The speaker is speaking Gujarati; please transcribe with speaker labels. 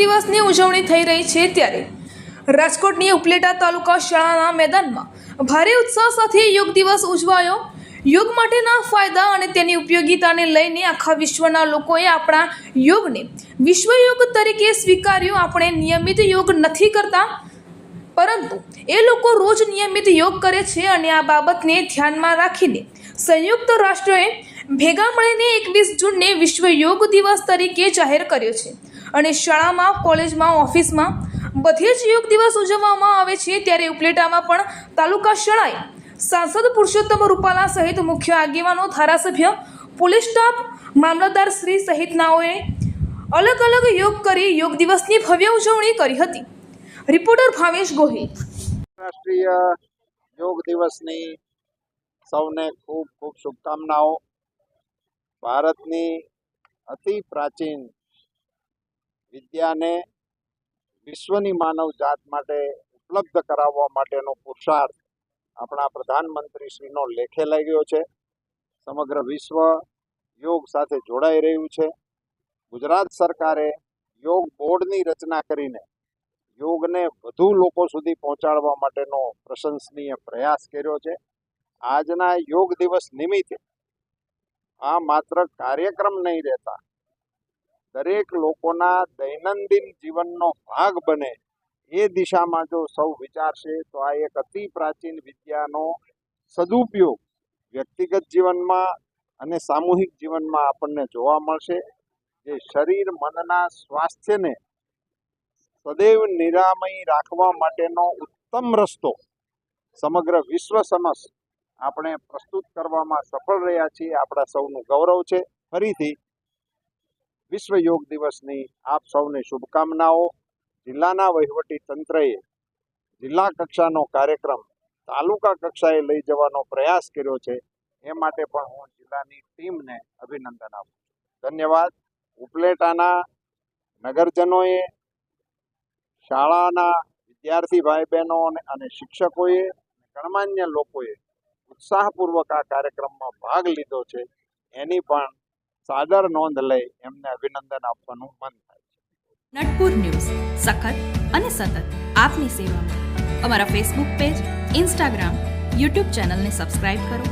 Speaker 1: દિવસની ઉજવણી થઈ રહી છે ત્યારે રાજકોટની ઉપલેટા તાલુકા શાળાના મેદાનમાં ભારે ઉત્સાહ સાથે યોગ દિવસ ઉજવાયો। યોગ માટેના ફાયદા અને તેની ઉપયોગિતાને લઈને આખા વિશ્વના લોકોએ આપણા યોગને વિશ્વ યોગ તરીકે સ્વીકાર્યો। આપણે નિયમિત યોગ નથી કરતા, પરંતુ એ લોકો રોજ નિયમિત યોગ કરે છે અને આ બાબતને ધ્યાનમાં રાખીને સંયુક્ત રાષ્ટ્રોએ ભેગા મળીને 21 જૂનને વિશ્વ યોગ દિવસ તરીકે જાહેર કર્યો છે અને શાળામાં, કોલેજમાં, ઓફિસમાં બધે જ યોગ દિવસ ઉજવવામાં આવે છે। ત્યારે ઉપલેટામાં પણ તાલુકા શાળાએ સાંસદ પુરુષોત્તમ રૂપાલા સહિત મુખ્ય આગેવાનો, ધારાસભ્ય, પોલીસ સ્ટાફ, મામલતદાર શ્રી સહિતનાઓએ અલગ અલગ યોગ કરી યોગ દિવસની ભવ્ય ઉજવણી કરી હતી। રિપોર્ટર ભાવેશ ગોહિલ।
Speaker 2: રાષ્ટ્રીય યોગ દિવસની સૌને ખૂબ ખૂબ શુભકામનાઓ। ભારતની અતિ પ્રાચીન વિદ્યાને વિશ્વની માનવ જાત માટે ઉપલબ્ધ કરાવવા માટેનો પુરુષાર્થ આપણા પ્રધાનમંત્રીશ્રીનો લેખે લાગ્યો છે। સમગ્ર વિશ્વ યોગ સાથે જોડાઈ રહ્યું છે। ગુજરાત સરકારે યોગ બોર્ડની રચના કરીને યોગને વધુ લોકો સુધી પહોંચાડવા માટેનો પ્રશંસનીય પ્રયાસ કર્યો છે। આજના યોગ દિવસ નિમિત્તે આ માત્ર કાર્યક્રમ નહીં રહેતા, દરેક લોકોના દૈનંદિન જીવનનો ભાગ બને એ દિશામાં જો સૌ વિચારશે તો આ એક અતિ પ્રાચીન વિદ્યાનો સદુપયોગ વ્યક્તિગત જીવનમાં અને સામૂહિક જીવનમાં આપણને જોવા મળશે, જે શરીર મનના સ્વાસ્થ્યને સદૈવ નિરામય રાખવા માટેનો ઉત્તમ રસ્તો સમગ્ર વિશ્વ સમક્ષ આપણે પ્રસ્તુત કરવામાં સફળ રહ્યા છીએ। આપણા સૌનું ગૌરવ છે। ફરીથી વિશ્વ યોગ દિવસની આપ સૌને શુભકામનાઓ। જિલ્લાના વહીવટી તંત્રએ જિલ્લા કક્ષાનો કાર્યક્રમ તાલુકા કક્ષાએ લઈ જવાનો પ્રયાસ કર્યો છે, એ માટે પણ હું જિલ્લાની ટીમને અભિનંદન આપું છું। ધન્યવાદ। ઉપલેટાના નગરજનોએ, શાળાના વિદ્યાર્થી ભાઈ બહેનો અને શિક્ષકોએ, ગણમાન્ય લોકોએ ઉત્સાહપૂર્વક આ કાર્યક્રમમાં ભાગ લીધો છે, એની પણ સાદર નોંધ લઈ એમને અભિનંદન આપવાનું મન થાય છે।
Speaker 3: નટપુર ન્યૂઝ સખત અને સતત આપની સેવામાં। અમારા ફેસબુક પેજ, ઇન્સ્ટાગ્રામ, યુટ્યુબ ચેનલને સબસ્ક્રાઇબ કરો